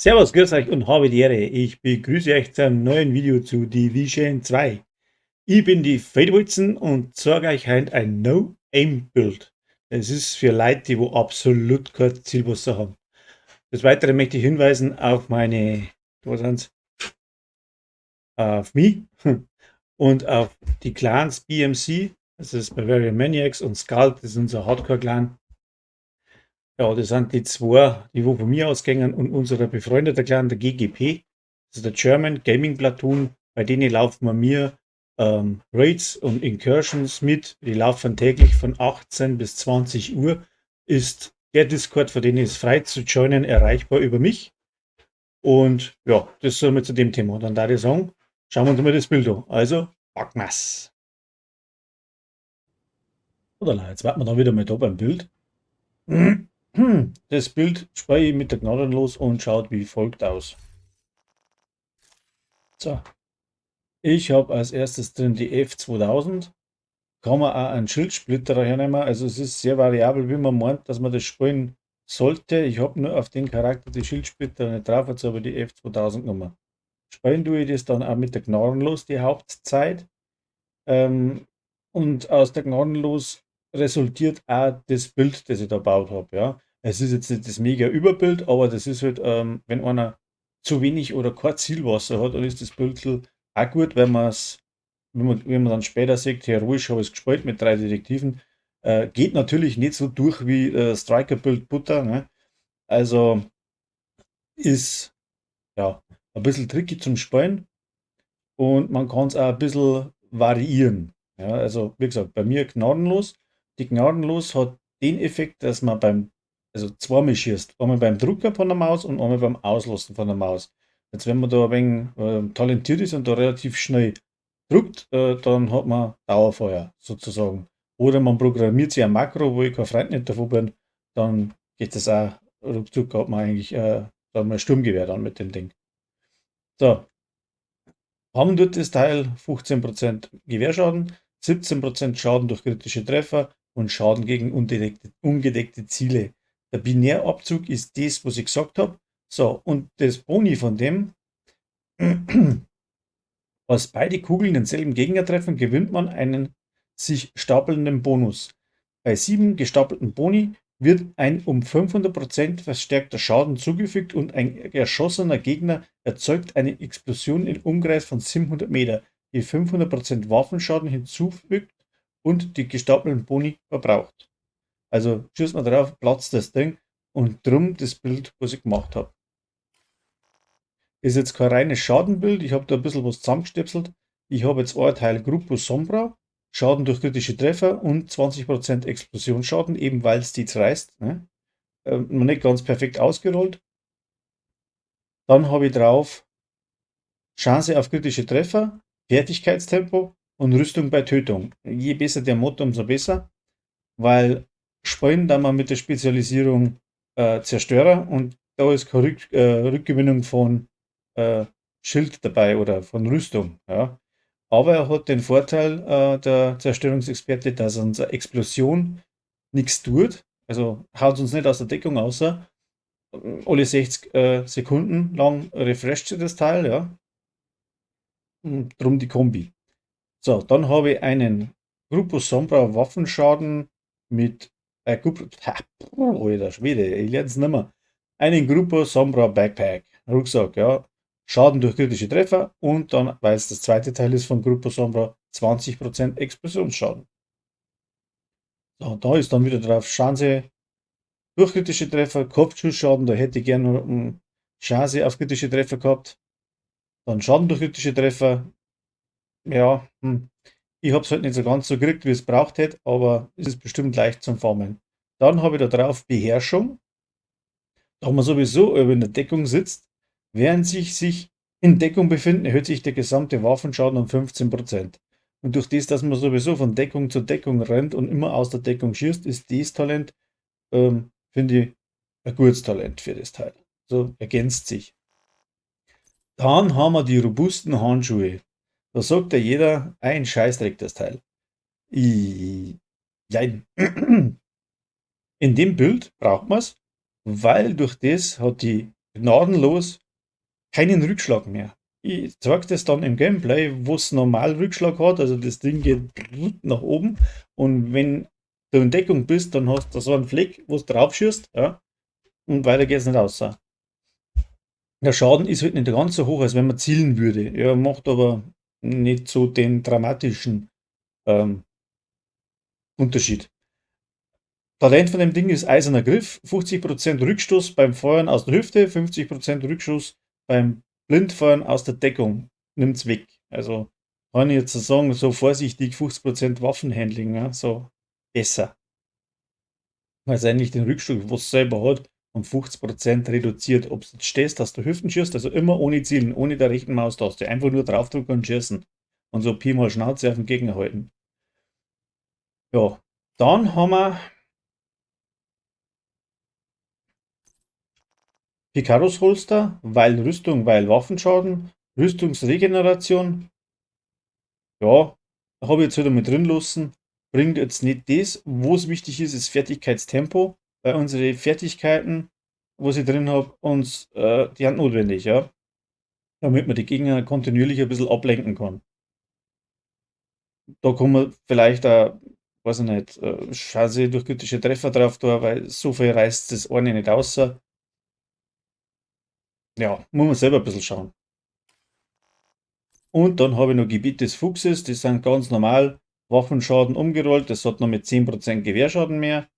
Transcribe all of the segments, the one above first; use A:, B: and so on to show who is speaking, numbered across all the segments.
A: Servus, grüß euch und habe die Ehre. Ich begrüße euch zu einem neuen Video zu Division 2. Ich bin die Fedwilson und zeige euch heute ein No-Aim-Build. Das ist für Leute, die wo absolut kein Zielwasser haben. Des Weiteren möchte ich hinweisen auf meine, was sind's? Auf mich und auf die Clans BMC. Das ist Bavarian Maniacs und Skull, das ist unser Hardcore-Clan. Ja, das sind die zwei, die wo von mir ausgehen und unser befreundeter Clan, der GGP. Das ist der German Gaming Platoon. Bei denen laufen wir mir Raids und Incursions mit. Die laufen täglich von 18 bis 20 Uhr. Ist der Discord, für den ist frei zu joinen, erreichbar über mich. Und ja, das soll wir zu dem Thema. Dann da ich sagen, schauen wir uns mal das Bild an. Also, packen wir's. Oder jetzt warten wir dann wieder mal da beim Bild. Das Bild speichere ich mit der Gnadenlos und schaut wie folgt aus. So, ich habe als erstes drin die F2000. Kann man auch einen Schildsplitter hernehmen. Also es ist sehr variabel, wie man meint, dass man das spielen sollte. Ich habe nur auf den Charakter die Schildsplitter nicht drauf, jetzt habe ich die F2000 genommen. Spielen tue ich das dann auch mit der Gnadenlos die Hauptzeit. Und aus der Gnadenlos resultiert auch das Bild, das ich da gebaut habe. Ja. Es ist jetzt nicht das mega Überbild, aber das ist halt, wenn einer zu wenig oder kein Zielwasser hat, dann ist das Bild auch gut, wenn man es, wenn man dann später sieht, heroisch habe ich es gespielt mit 3 Detektiven. Geht natürlich nicht so durch wie Striker-Bild Butter. Ne? Also ist ja ein bisschen tricky zum Spielen und man kann es auch ein bisschen variieren. Ja, also wie gesagt, bei mir gnadenlos. Die gnadenlos hat den Effekt, dass man also zweimal schießt. Einmal beim Drucker von der Maus und einmal beim Auslassen von der Maus. Jetzt, wenn man da ein wenig talentiert ist und da relativ schnell druckt, dann hat man Dauerfeuer sozusagen. Oder man programmiert sich ein Makro, wo ich kein Freund nicht davon bin, dann geht das auch ruckzuck, hat man eigentlich sagen wir, ein Sturmgewehr dann mit dem Ding. So, haben dort das Teil 15% Gewehrschaden, 17% Schaden durch kritische Treffer und Schaden gegen ungedeckte Ziele. Der Binärabzug ist das, was ich gesagt habe. So, und das Boni von dem, was beide Kugeln denselben Gegner treffen, gewinnt man einen sich stapelnden Bonus. Bei 7 gestapelten Boni wird ein um 500% verstärkter Schaden zugefügt und ein erschossener Gegner erzeugt eine Explosion im Umkreis von 700 Meter, die 500% Waffenschaden hinzufügt und die gestapelten Boni verbraucht. Also schießt man drauf, platzt das Ding und drum das Bild, was ich gemacht habe. Ist jetzt kein reines Schadenbild, ich habe da ein bisschen was zusammengestöpselt. Ich habe jetzt ein Teil Gruppo Sombra, Schaden durch kritische Treffer und 20% Explosionsschaden, eben weil es die zerreißt. Ne? Noch nicht ganz perfekt ausgerollt. Dann habe ich drauf Chance auf kritische Treffer, Fertigkeitstempo und Rüstung bei Tötung. Je besser der Motto, umso besser, weil spielen dann mal mit der Spezialisierung Zerstörer und da ist keine Rückgewinnung von äh, Schild dabei oder von Rüstung. Ja. Aber er hat den Vorteil, der Zerstörungsexperte, dass unsere Explosion nichts tut. Also haut uns nicht aus der Deckung außer alle 60 Sekunden lang refresht sich das Teil, ja. Und drum die Kombi. So, dann habe ich einen Gruppo Sombra Waffenschaden mit Gruppo, alter Schwede, ich lerne es nicht mehr. Einen Gruppo Sombra Backpack, Rucksack, ja. Schaden durch kritische Treffer und dann, weil es das zweite Teil ist von Gruppo Sombra, 20% Explosionsschaden. So, da ist dann wieder drauf Chance durch kritische Treffer, Kopfschussschaden, da hätte ich gerne noch eine Chance auf kritische Treffer gehabt. Dann Schaden durch kritische Treffer, ja, ich habe es halt nicht so ganz so gekriegt, wie es braucht hätte, aber es ist bestimmt leicht zum Farmen. Dann habe ich da drauf Beherrschung. Da man sowieso in der Deckung sitzt, während sich in Deckung befinden, erhöht sich der gesamte Waffenschaden um 15%. Und durch das, dass man sowieso von Deckung zu Deckung rennt und immer aus der Deckung schießt, ist dieses Talent, finde ich, ein gutes Talent für das Teil. So ergänzt sich. Dann haben wir die robusten Handschuhe. Da sagt ja jeder, ein Scheißdreck das Teil. I Jein. In dem Bild braucht man es, weil durch das hat die gnadenlos keinen Rückschlag mehr. Ich zeige das dann im Gameplay, wo es normal Rückschlag hat, also das Ding geht nach oben und wenn du in Deckung bist, dann hast du so einen Fleck, wo du drauf schießt, ja, und weiter geht es nicht aus. Der Schaden ist halt nicht ganz so hoch, als wenn man zielen würde. Er macht aber nicht so den dramatischen ähm, Unterschied. Talent von dem Ding ist eiserner Griff, 50% Rückstoß beim Feuern aus der Hüfte, 50% Rückstoß beim Blindfeuern aus der Deckung. Nimmt's weg. Also kann ich jetzt sagen, so vorsichtig 50% Waffenhandling, ja, so besser. Weil es eigentlich den Rückstoß, was es selber hat, um 50% reduziert. Ob du jetzt stehst, dass du Hüften schießt, also immer ohne Zielen, ohne der rechten Maustaste. Einfach nur draufdrücken und schießen. Und so Pi mal Schnauze auf den Gegner halten. Ja, dann haben wir Picaros Holster, weil Rüstung, weil Waffenschaden, Rüstungsregeneration, ja, habe ich jetzt wieder mit drin lassen. Bringt jetzt nicht das. Wo es wichtig ist, ist Fertigkeitstempo, weil unsere Fertigkeiten, wo ich drin habe, die sind notwendig, ja, damit man die Gegner kontinuierlich ein bisschen ablenken kann. Da kann man vielleicht auch, weiß ich nicht, Chance durch kritische Treffer drauf tun, weil so viel reißt das eine nicht aus. Ja, muss man selber ein bisschen schauen. Und dann habe ich noch Gebiet des Fuchses, die sind ganz normal. Waffenschaden umgerollt, das hat noch mit 10% Gewehrschaden mehr.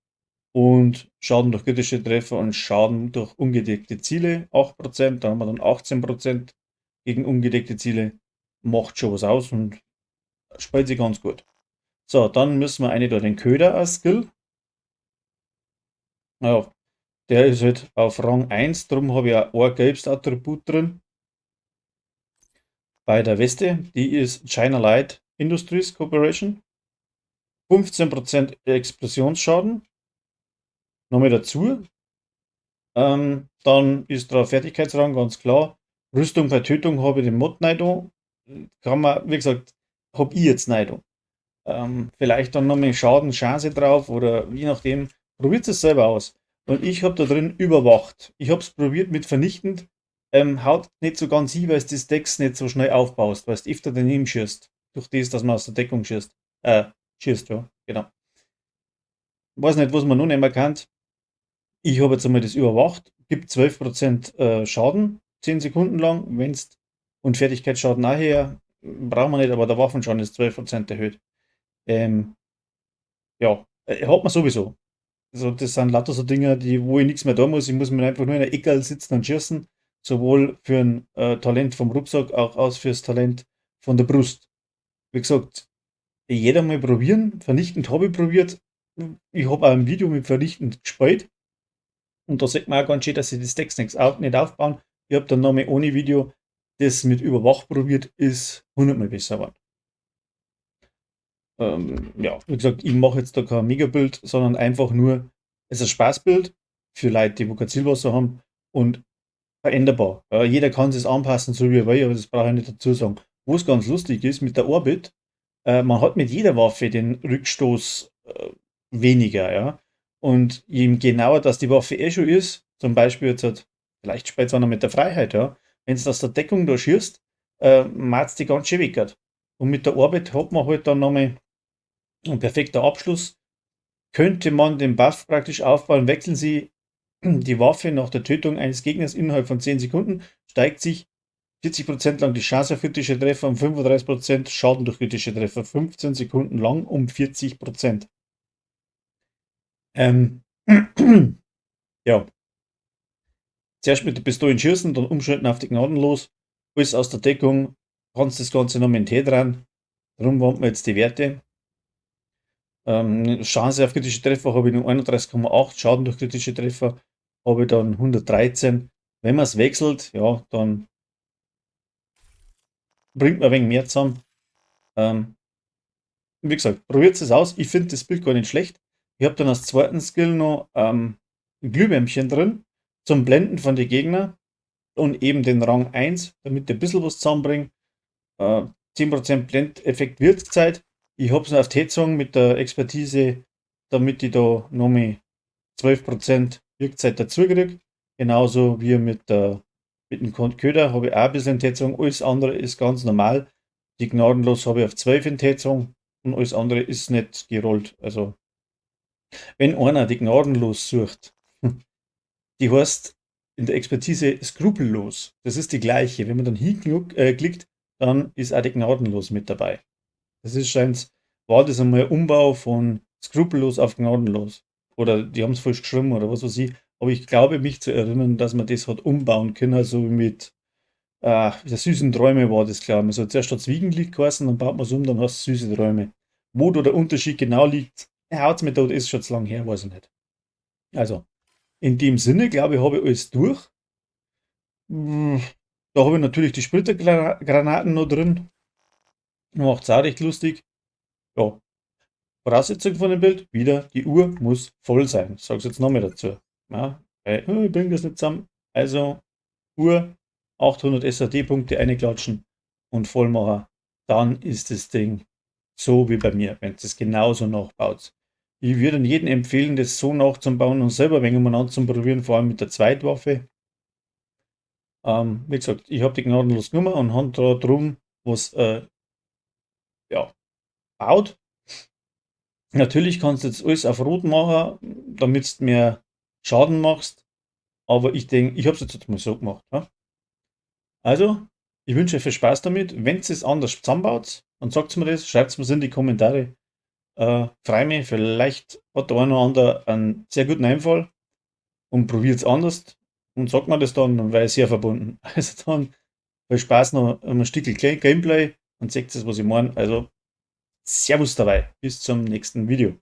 A: Und Schaden durch kritische Treffer und Schaden durch ungedeckte Ziele 8%. Da haben wir dann 18% gegen ungedeckte Ziele. Macht schon was aus und spielt sich ganz gut. So, dann müssen wir eine da den Köder als Skill. Naja, der ist halt auf Rang 1, darum habe ich auch ein gelbes Attribut drin. Bei der Weste, die ist China Light Industries Corporation. 15% Explosionsschaden. Nochmal dazu. Dann ist da Fertigkeitsrang, ganz klar. Rüstung bei Tötung habe ich den Mod nicht da. Kann man, wie gesagt, habe ich jetzt nicht da. Vielleicht dann nochmal Schaden, Chance drauf oder je nachdem. Probiert es selber aus. Und ich habe da drin überwacht. Ich habe es probiert mit vernichtend. Haut nicht so ganz hin, weil es die Stacks nicht so schnell aufbaust, weil es öfter daneben schießt. Durch das, dass man aus der Deckung schießt. Schießt, ja, genau. Weiß nicht, was man noch nicht mehr kann. Ich habe jetzt einmal das überwacht. Gibt 12% Schaden, 10 Sekunden lang. Wenn's und Fertigkeitsschaden nachher braucht man nicht, aber der Waffenschaden ist 12% erhöht. Ähm, ja, hat man sowieso. Also das sind lauter so Dinge, wo ich nichts mehr da muss. Ich muss mir einfach nur in der Ecke sitzen und schießen. Sowohl für ein Talent vom Rucksack, auch als fürs Talent von der Brust. Wie gesagt, jeder mal probieren. Vernichtend habe ich probiert. Ich habe auch ein Video mit vernichtend gespielt. Und da sieht man auch ganz schön, dass sie die Stacks nicht aufbauen. Ich habe dann nochmal ohne Video das mit Überwach probiert, ist 100 Mal besser geworden. Ja, wie gesagt, ich mache jetzt da kein Megabild, sondern einfach nur, es ist ein Spaßbild für Leute, die kein Zielwasser haben und veränderbar. Ja, jeder kann es anpassen, so wie er will, aber das brauche ich nicht dazu sagen. Wo es ganz lustig ist mit der Orbit, man hat mit jeder Waffe den Rückstoß weniger, ja. Und je genauer dass die Waffe eh schon ist, zum Beispiel jetzt halt, vielleicht spielt es auch noch mit der Freiheit, ja. Wenn es aus der Deckung da schießt, macht die ganz schön weg. Und mit der Orbit hat man halt dann nochmal ein perfekter Abschluss. Könnte man den Buff praktisch aufbauen, wechseln Sie die Waffe nach der Tötung eines Gegners innerhalb von 10 Sekunden, steigt sich 40% lang die Chance auf kritische Treffer und 35% Schaden durch kritische Treffer. 15 Sekunden lang um 40%. Ähm, ja, zuerst mit der Pistole schießen, dann umschalten auf die Gnaden los. Alles aus der Deckung, kannst das Ganze noch mit dem T dran. Darum wollen wir jetzt die Werte. Chance auf kritische Treffer habe ich nur 31,8, Schaden durch kritische Treffer habe ich dann 113. Wenn man es wechselt, ja, dann bringt man ein wenig mehr zusammen. Ähm, wie gesagt, probiert es aus. Ich finde das Bild gar nicht schlecht. Ich habe dann als zweiten Skill noch ein Glühwärmchen drin zum Blenden von den Gegnern und eben den Rang 1, damit der ein bisschen was zusammenbringt. 10% Blendeffekt Wirkzeit. Ich habe es auf T gezogen mit der Expertise, damit ich da nochmal 12% Wirkzeit dazu kriege. Genauso wie mit dem Köder habe ich auch ein bisschen Enttätzung. Alles andere ist ganz normal. Die Gnadenlos habe ich auf 12 Enttätzung und alles andere ist nicht gerollt. Also, wenn einer die Gnadenlos sucht, die heißt in der Expertise skrupellos. Das ist die gleiche. Wenn man dann hinklickt, dann ist auch die Gnadenlos mit dabei. Das ist scheint, war das einmal ein Umbau von skrupellos auf gnadenlos. Oder die haben es falsch geschrieben oder was weiß ich. Aber ich glaube, mich zu erinnern, dass man das hat umbauen können, so wie mit der süßen Träume war das klar. Man soll zuerst das Wiegenlied geheißen, dann baut man es um, dann hast du süße Träume. Wo da der Unterschied genau liegt, haut's mir tot, ist schon zu lang her, weiß ich nicht. Also, in dem Sinne, glaube ich, habe ich alles durch. Mm, Da habe ich natürlich die Splittergranaten noch drin. Macht's auch recht lustig. Ja, Voraussetzung von dem Bild, wieder, die Uhr muss voll sein. Ich sage es jetzt nochmal dazu. Ja, weil, ich bringe das nicht zusammen. Also, Uhr, 800 SAT-Punkte einklatschen und voll machen. Dann ist das Ding so wie bei mir, wenn ihr es genauso nachbaut. Ich würde jedem empfehlen, das so nachzubauen und selber wenn man anzuprobieren, vor allem mit der Zweitwaffe. Wie gesagt, ich habe die gnadenlos genommen und habe da drum was ja, baut. Natürlich kannst du jetzt alles auf Rot machen, damit du mehr Schaden machst. Aber ich denke, ich habe es jetzt mal so gemacht. Ja? Also, ich wünsche euch viel Spaß damit. Wenn ihr es anders zusammenbaut, dann sagt mir das, schreibt es mir in die Kommentare. Freue mich, vielleicht hat der eine oder andere einen sehr guten Einfall und probiert es anders und sagt mir das dann, dann wäre ich sehr verbunden. Also dann viel Spaß noch ein Stück Gameplay und seht es, was ich meine. Also, Servus dabei. Bis zum nächsten Video.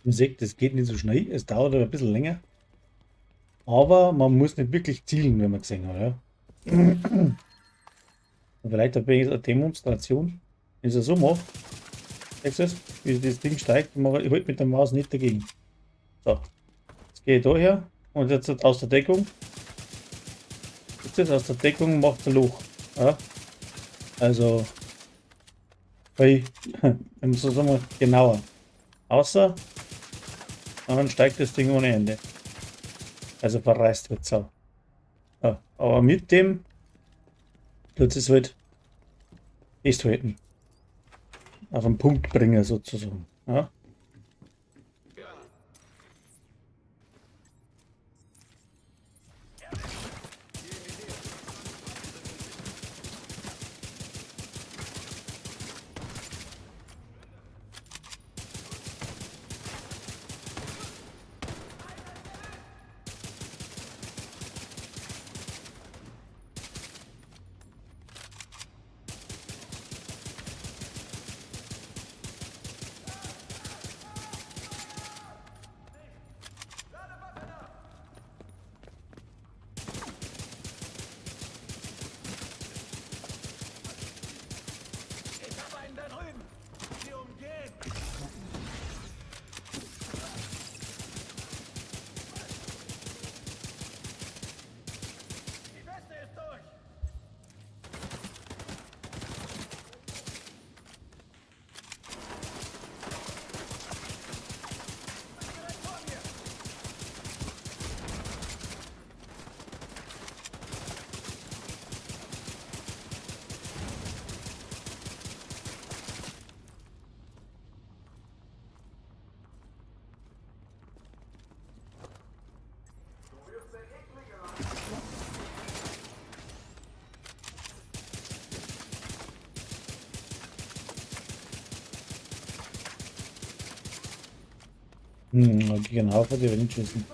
A: Man sieht, das geht nicht so schnell, es dauert ein bisschen länger. Aber man muss nicht wirklich zielen, wenn man gesehen hat. Ja. Vielleicht eine Demonstration, wenn ich es so mache. Siehst du das? Wie das Ding steigt, ich halte mit der Maus nicht dagegen. So, jetzt gehe ich da her und jetzt aus der Deckung. Jetzt aus der Deckung macht es ein Loch. Ja. Also, weil, wenn man so sagen wir, genauer. Außer, dann steigt das Ding ohne Ende. Also verreißt wird es auch. Ja, aber mit dem tut es halt festhalten. Auf den Punkt bringen sozusagen. Ja. Gegen Haufen, die werden schießen.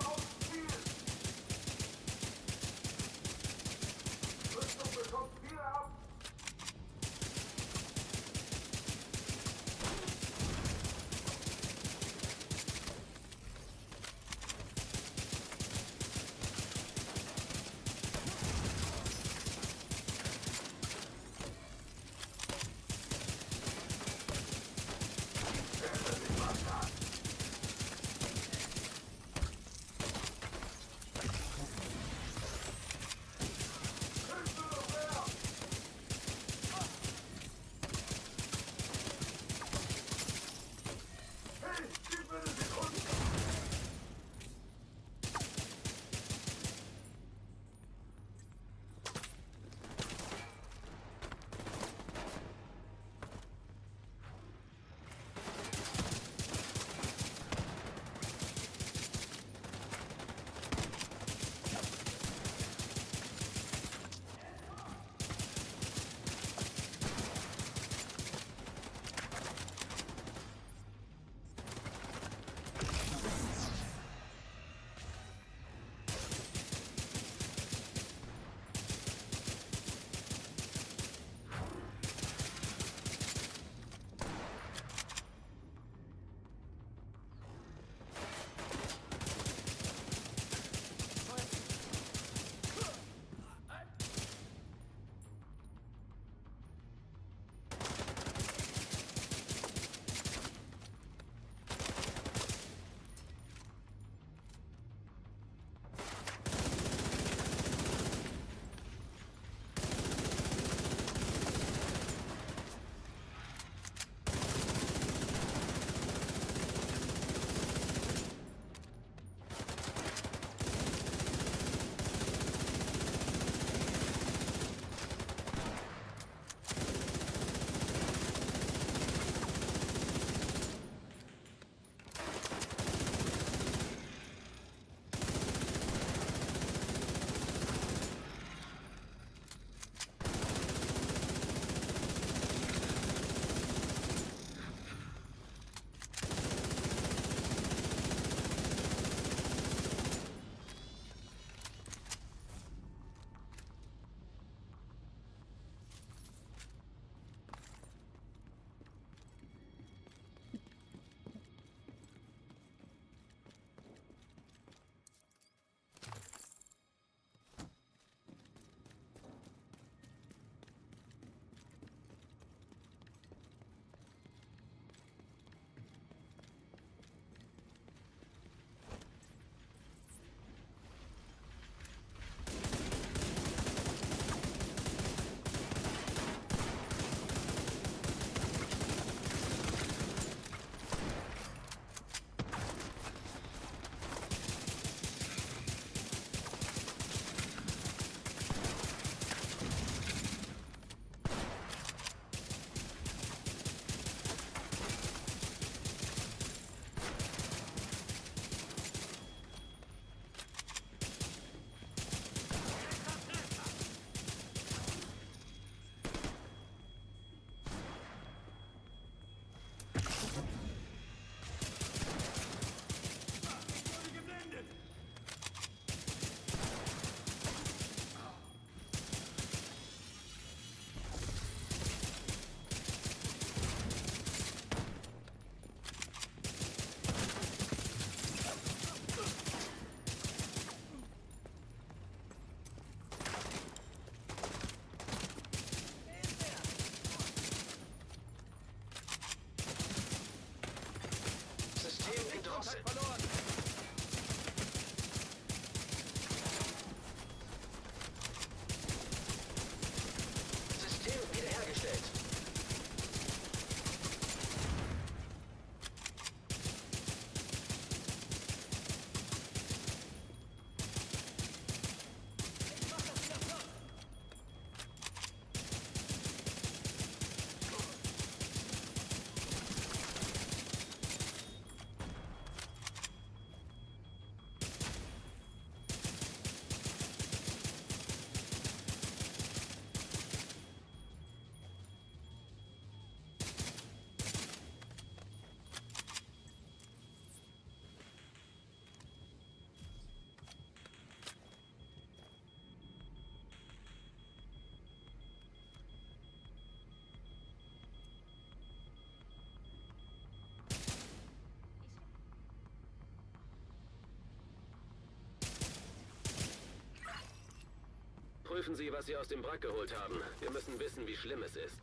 B: Prüfen Sie, was Sie aus dem Wrack geholt haben. Wir müssen wissen, wie schlimm es ist.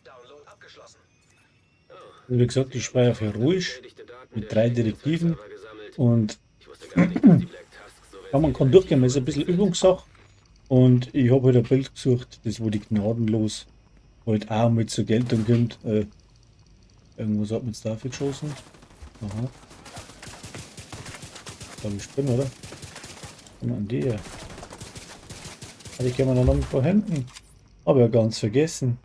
C: Download abgeschlossen.
A: Wie gesagt, ich speichere für ruhig mit 3 Direktiven und
B: Ich wusste gar nicht, dass die Black Tusks so
A: ja, man kann durchgehen, es ist ein bisschen Übungssache. Und ich habe halt ein Bild gesucht, das wo die gnadenlos halt auch mit zur Geltung kommt. Irgendwas hat man jetzt dafür geschossen. Aha, da ich bin, oder? Komm an die her. Ah, die können wir noch mit Händen. Habe ja ganz vergessen.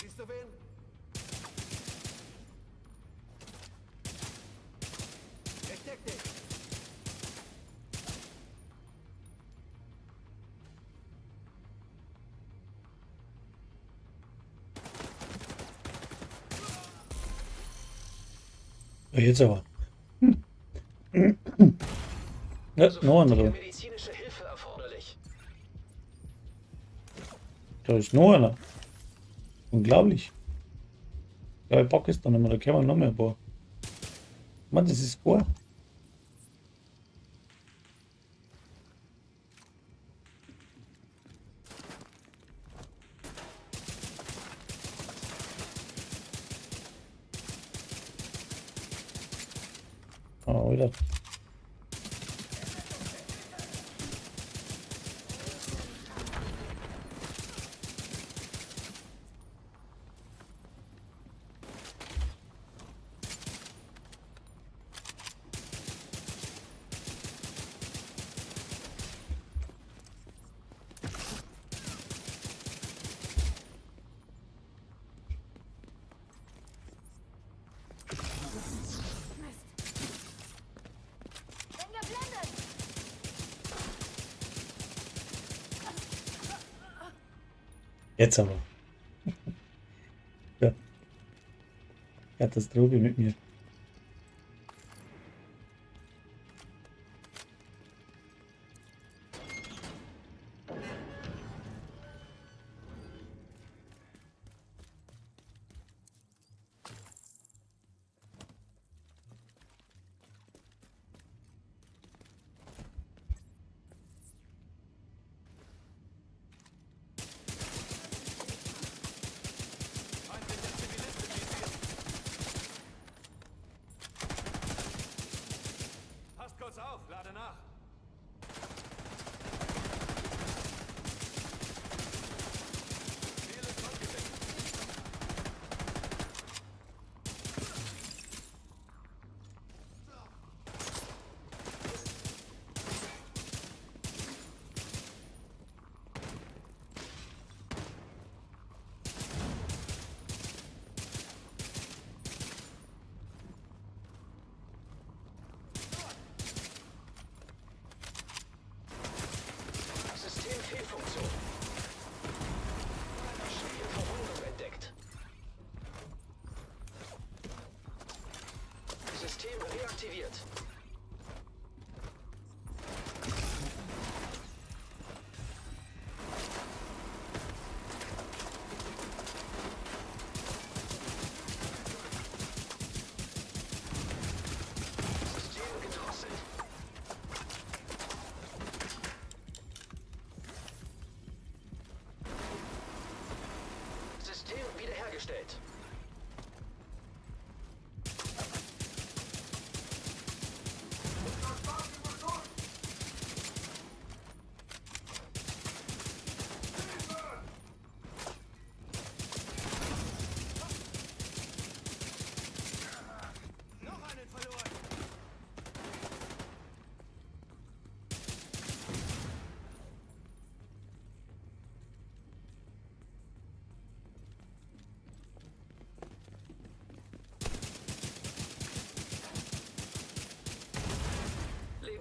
C: Siehst du wen? Ich deck dich.
A: Ja, jetzt aber. Ja, noch einer.
C: Medizinische Hilfe erforderlich.
A: Da ist noch einer. Unglaublich. Ja, ich packe es dann nicht mehr, da können wir noch mehr ein paar. Mann, das ist gut. Ah, wieder.
D: Bin geblendet!
A: Jetzt aber. Ja, Katastrophe mit mir.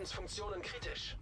C: Lebensfunktionen kritisch.